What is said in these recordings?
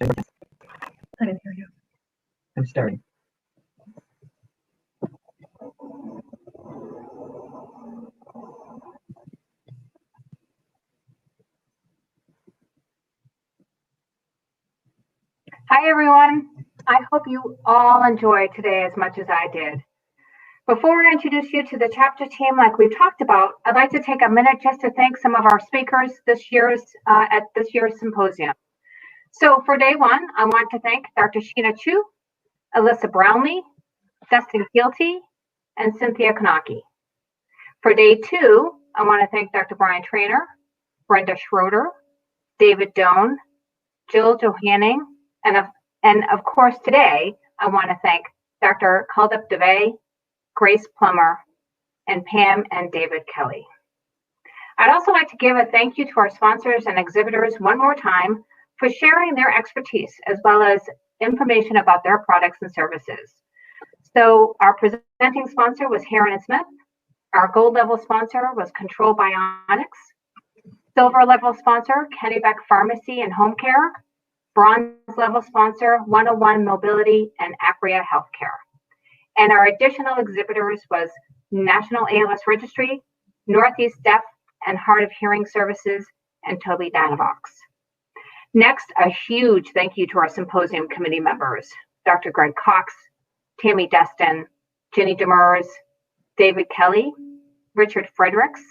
I didn't hear you. I'm starting. Hi, everyone. I hope you all enjoyed today as much as I did. Before I introduce you to the chapter team, like we've talked about, I'd like to take a minute just to thank some of our speakers at this year's symposium. So for day one, I want to thank Dr. Sheena Chu, Alyssa Brownlee, Dustin Keelty, and Cynthia Kanaki. For day two, I want to thank Dr. Brian Trainer, Brenda Schroeder, David Doan, Jill Johanning, and of course today, I want to thank Dr. Kuldeep Dave, Grace Plummer, and Pam and David Kelly. I'd also like to give a thank you to our sponsors and exhibitors one more time for sharing their expertise as well as information about their products and services. So our presenting sponsor was Heron & Smith. Our gold level sponsor was Control Bionics. Silver level sponsor, Kennebec Pharmacy and Home Care. Bronze level sponsor, 101 Mobility and Apria Healthcare. And our additional exhibitors was National ALS Registry, Northeast Deaf and Hard of Hearing Services, and Tobii Dynavox. Next, a huge thank you to our symposium committee members, Dr. Greg Cox, Tammy Destin, Jenny Demers, David Kelly, Richard Fredericks,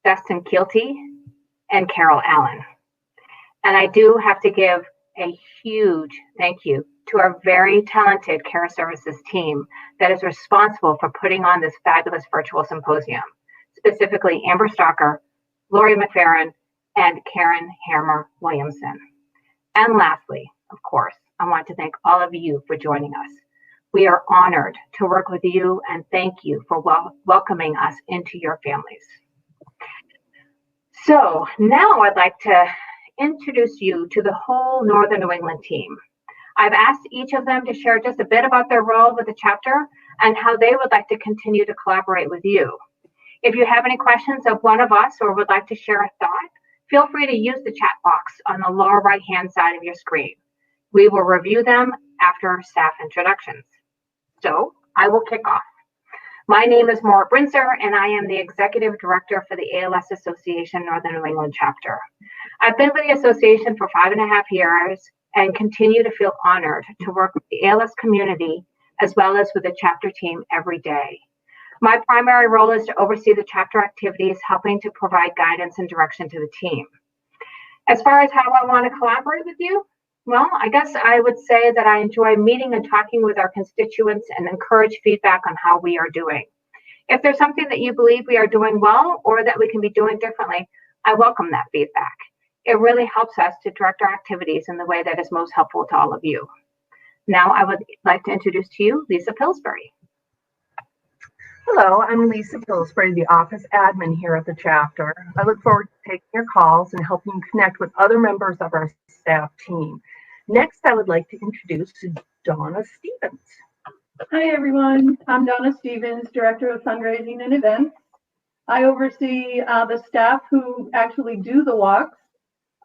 Dustin Keelty, and Carol Allen. And I do have to give a huge thank you to our very talented Care Services team that is responsible for putting on this fabulous virtual symposium, specifically Amber Stalker, Lori McFerrin, and Karen Hammer Williamson. And lastly, of course, I want to thank all of you for joining us. We are honored to work with you and thank you for welcoming us into your families. So now I'd like to introduce you to the whole Northern New England team. I've asked each of them to share just a bit about their role with the chapter and how they would like to continue to collaborate with you. If you have any questions of one of us or would like to share a thought, feel free to use the chat box on the lower right-hand side of your screen. We will review them after staff introductions. So I will kick off. My name is Maura Brinzer, and I am the Executive Director for the ALS Association Northern New England chapter. I've been with the association for 5.5 years and continue to feel honored to work with the ALS community as well as with the chapter team every day. My primary role is to oversee the chapter activities, helping to provide guidance and direction to the team. As far as how I want to collaborate with you, well, I guess I would say that I enjoy meeting and talking with our constituents and encourage feedback on how we are doing. If there's something that you believe we are doing well or that we can be doing differently, I welcome that feedback. It really helps us to direct our activities in the way that is most helpful to all of you. Now I would like to introduce to you Lisa Pillsbury. Hello, I'm Lisa Pillsbury, the office admin here at the chapter. I look forward to taking your calls and helping you connect with other members of our staff team. Next, I would like to introduce Donna Stevens. Hi, everyone. I'm Donna Stevens, Director of Fundraising and Events. I oversee the staff who actually do the walks.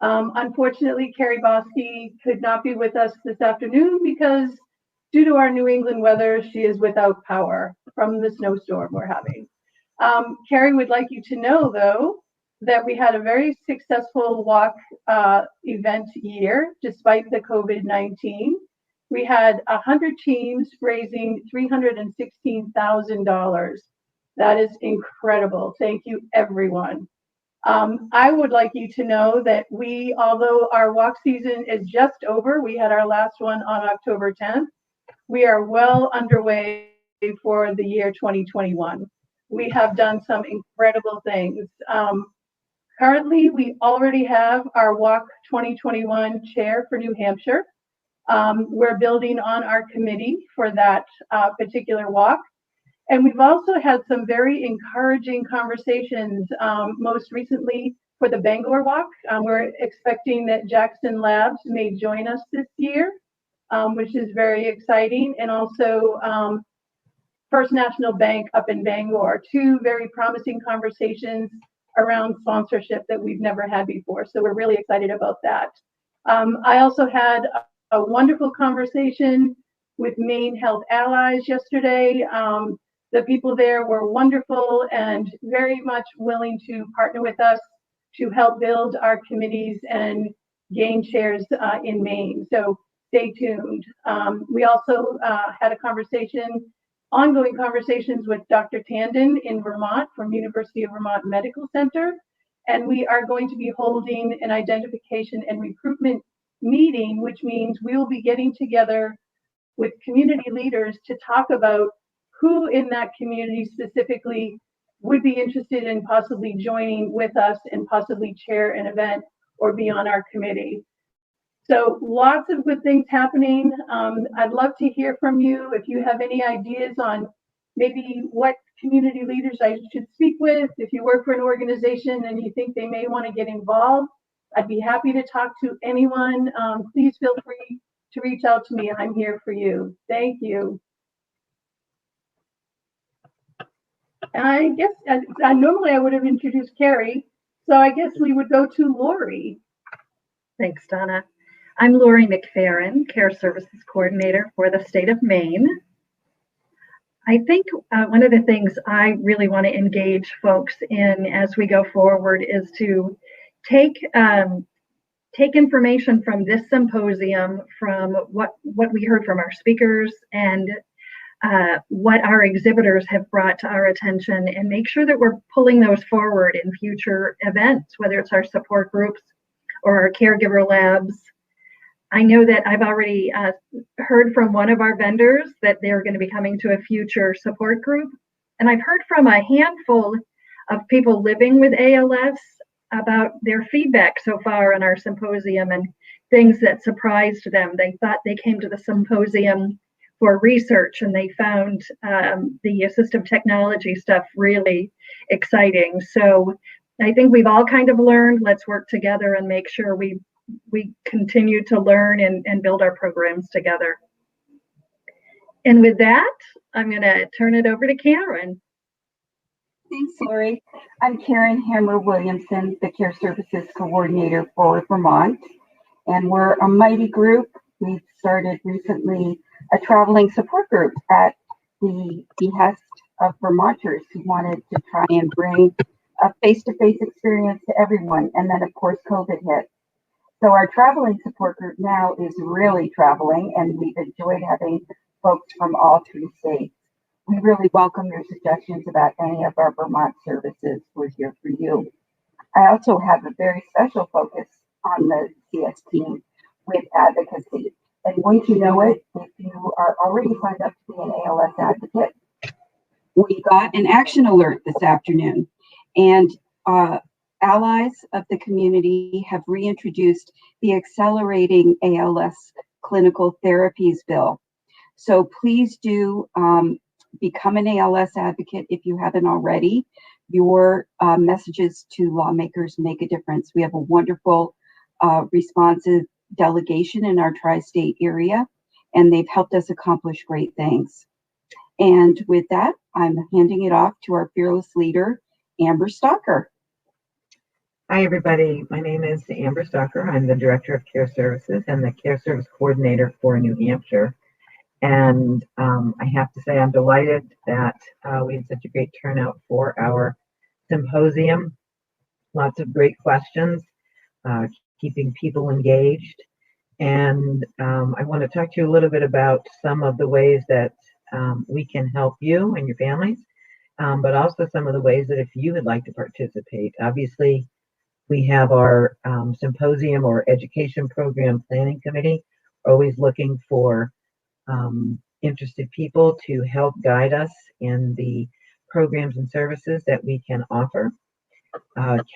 Unfortunately, Carrie Bosky could not be with us this afternoon because due to our New England weather, she is without power from the snowstorm we're having. Carrie would like you to know, though, that we had a very successful walk event year, despite the COVID-19. We had 100 teams raising $316,000. That is incredible. Thank you, everyone. I would like you to know that although our walk season is just over, we had our last one on October 10th, we are well underway for the year 2021. We have done some incredible things. Currently, we already have our Walk 2021 chair for New Hampshire. We're building on our committee for that particular walk. And we've also had some very encouraging conversations, most recently for the Bangor Walk. We're expecting that Jackson Labs may join us this year, which is very exciting. And also First National Bank up in Bangor, two very promising conversations around sponsorship that we've never had before. So we're really excited about that. I also had a wonderful conversation with Maine Health Allies yesterday. The people there were wonderful and very much willing to partner with us to help build our committees and gain shares in Maine. So stay tuned. We also had a ongoing conversations with Dr. Tandon in Vermont from University of Vermont Medical Center. And we are going to be holding an identification and recruitment meeting, which means we will be getting together with community leaders to talk about who in that community specifically would be interested in possibly joining with us and possibly chair an event or be on our committee. So lots of good things happening. I'd love to hear from you if you have any ideas on maybe what community leaders I should speak with. If you work for an organization and you think they may want to get involved, I'd be happy to talk to anyone. Please feel free to reach out to me. I'm here for you. Thank you. I guess normally I would have introduced Carrie, so I guess we would go to Lori. Thanks, Donna. I'm Lori McFerrin, Care Services Coordinator for the state of Maine. I think one of the things I really want to engage folks in as we go forward is to take information from this symposium, from what we heard from our speakers and what our exhibitors have brought to our attention, and make sure that we're pulling those forward in future events, whether it's our support groups or our caregiver labs. I know that I've already heard from one of our vendors that they're going to be coming to a future support group. And I've heard from a handful of people living with ALS about their feedback so far on our symposium and things that surprised them. They thought they came to the symposium for research and they found the assistive technology stuff really exciting. So I think we've all kind of learned. Let's work together and make sure we continue to learn and build our programs together. And with that, I'm going to turn it over to Karen. Thanks, Lori. I'm Karen Hammer Williamson, the Care Services Coordinator for Vermont, and we're a mighty group. We've started recently a traveling support group at the behest of Vermonters who wanted to try and bring a face-to-face experience to everyone, and then of course COVID hit. So our traveling support group now is really traveling, and we've enjoyed having folks from all 3 states. We really welcome your suggestions about any of our Vermont services. We're here for you. I also have a very special focus on the CS team with advocacy. And wouldn't you know it, if you are already signed up to be an ALS advocate, we got an action alert this afternoon. And allies of the community have reintroduced the Accelerating ALS Clinical Therapies Bill. So please do become an ALS advocate if you haven't already. Your messages to lawmakers make a difference. We have a wonderful responsive delegation in our tri-state area, and they've helped us accomplish great things. And with that, I'm handing it off to our fearless leader, Amber Stalker. Hi, everybody. My name is Amber Stalker. I'm the Director of Care Services and the Care Service Coordinator for New Hampshire. And I have to say I'm delighted that we had such a great turnout for our symposium. Lots of great questions, keeping people engaged. And I want to talk to you a little bit about some of the ways that we can help you and your families, but also some of the ways that if you would like to participate. Obviously, we have our symposium or education program planning committee, always looking for interested people to help guide us in the programs and services that we can offer.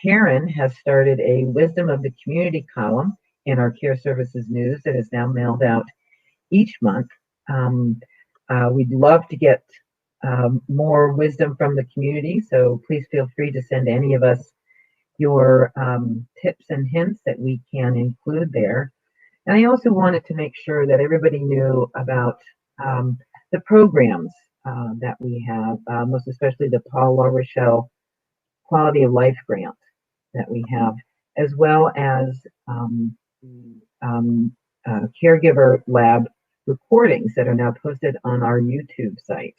Karen has started a Wisdom of the Community column in our Care Services News that is now mailed out each month. We'd love to get more wisdom from the community, so please feel free to send any of us your tips and hints that we can include there. And I also wanted to make sure that everybody knew about the programs that we have, most especially the Paul LaRochelle Quality of Life Grant that we have, as well as the caregiver lab recordings that are now posted on our YouTube site.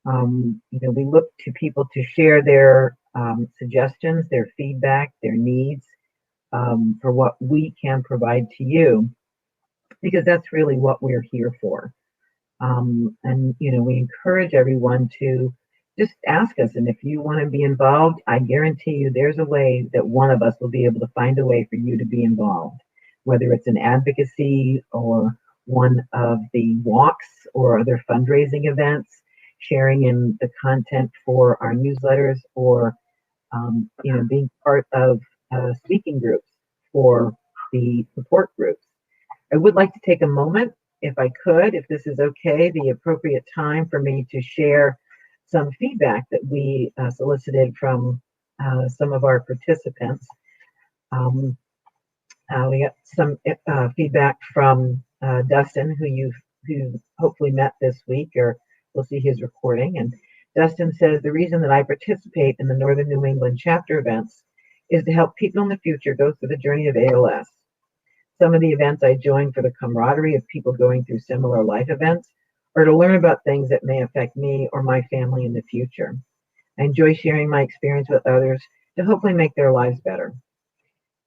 We look to people to share their suggestions, their feedback, their needs for what we can provide to you, because that's really what we're here for. And we encourage everyone to just ask us, and if you want to be involved, I guarantee you there's a way that one of us will be able to find a way for you to be involved, whether it's an advocacy or one of the walks or other fundraising events, sharing in the content for our newsletters, or being part of speaking groups for the support groups. I would like to take a moment, if I could, if this is okay, the appropriate time for me to share some feedback that we solicited from some of our participants. We got some feedback from Dustin, who you hopefully met this week, or we'll see his recording. And Dustin says, the reason that I participate in the Northern New England chapter events is to help people in the future go through the journey of ALS. Some of the events I join for the camaraderie of people going through similar life events, or to learn about things that may affect me or my family in the future. I enjoy sharing my experience with others to hopefully make their lives better.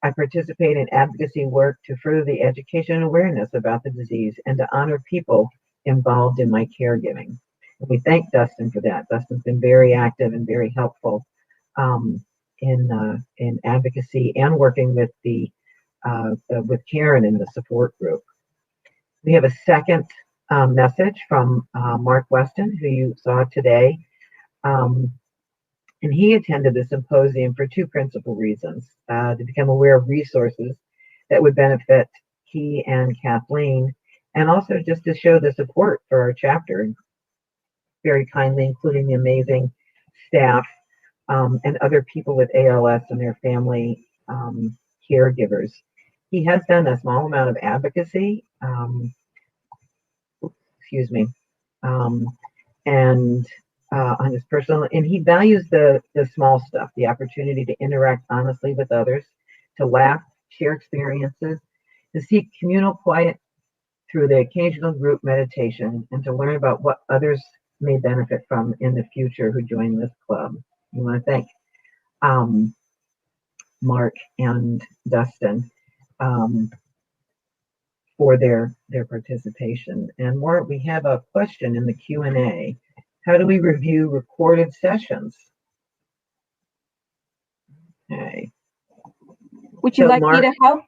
I participate in advocacy work to further the education and awareness about the disease and to honor people involved in my caregiving. And we thank Dustin for that. Dustin's been very active and very helpful in advocacy and working with with Karen in the support group. We have a second message from Mark Weston, who you saw today. And he attended the symposium for two principal reasons: to become aware of resources that would benefit he and Kathleen, and also just to show the support for our chapter, very kindly, including the amazing staff and other people with ALS and their family caregivers. He has done a small amount of advocacy, and on his personal, and he values the small stuff, the opportunity to interact honestly with others, to laugh, share experiences, to seek communal quiet through the occasional group meditation, and to learn about what others may benefit from in the future who join this club. We want to thank Mark and Dustin for their participation. And more, we have a question in the Q&A. How do we review recorded sessions? Okay. Would you So, like Mark? me to help?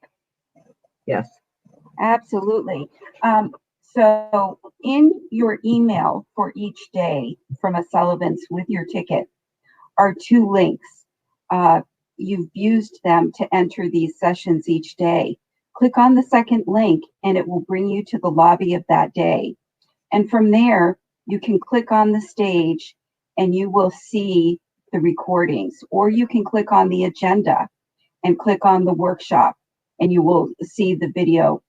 Yes. Absolutely. So in your email for each day from a Sullivan's with your ticket are two links. You've used them to enter these sessions each day. Click on the second link and it will bring you to the lobby of that day. And from there, you can click on the stage and you will see the recordings, or you can click on the agenda and click on the workshop and you will see the video.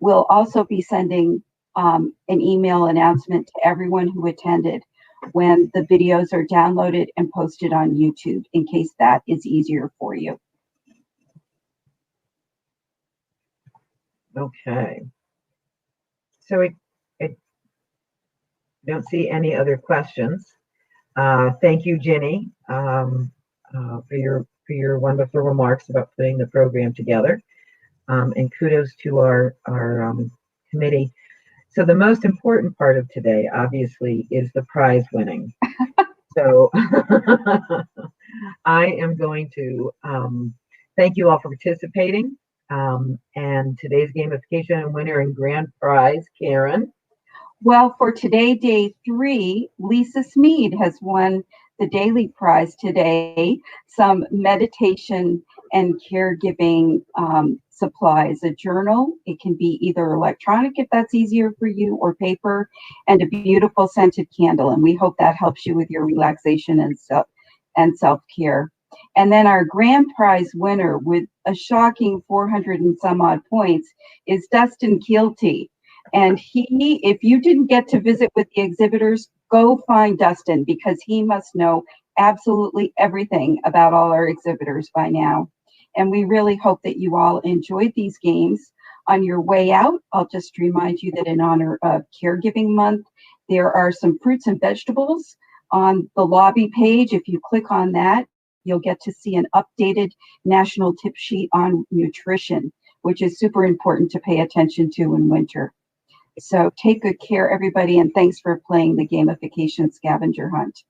We'll also be sending an email announcement to everyone who attended when the videos are downloaded and posted on YouTube, in case that is easier for you. Okay. So I don't see any other questions. Thank you, Ginny, for your wonderful remarks about putting the program together. And kudos to our committee. So the most important part of today, obviously, is the prize winning. So I am going to thank you all for participating. And today's gamification winner and grand prize, Karen. Well, for today, day 3, Lisa Smead has won the daily prize today, some meditation and caregiving supplies, a journal. It can be either electronic if that's easier for you, or paper, and a beautiful scented candle. And we hope that helps you with your relaxation and self-care. And then our grand prize winner with a shocking 400 and some odd points is Dustin Keelty. And he, if you didn't get to visit with the exhibitors, go find Dustin, because he must know absolutely everything about all our exhibitors by now. And we really hope that you all enjoyed these games. On your way out, I'll just remind you that in honor of Caregiving Month, there are some fruits and vegetables on the lobby page. If you click on that, you'll get to see an updated national tip sheet on nutrition, which is super important to pay attention to in winter. So take good care, everybody, and thanks for playing the gamification scavenger hunt.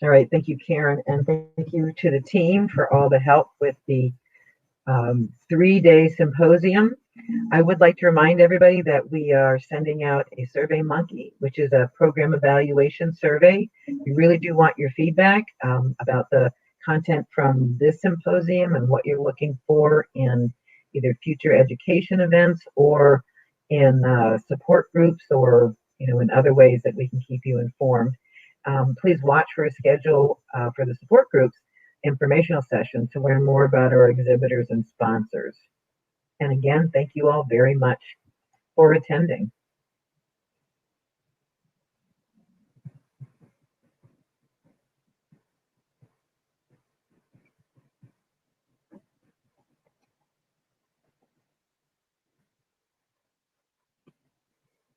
All right, thank you, Karen, and thank you to the team for all the help with the 3-day symposium. I would like to remind everybody that we are sending out a Survey Monkey, which is a program evaluation survey. We really do want your feedback about the content from this symposium and what you're looking for in either future education events or in support groups, or in other ways that we can keep you informed. Please watch for a schedule for the support groups informational session to learn more about our exhibitors and sponsors. And again, thank you all very much for attending.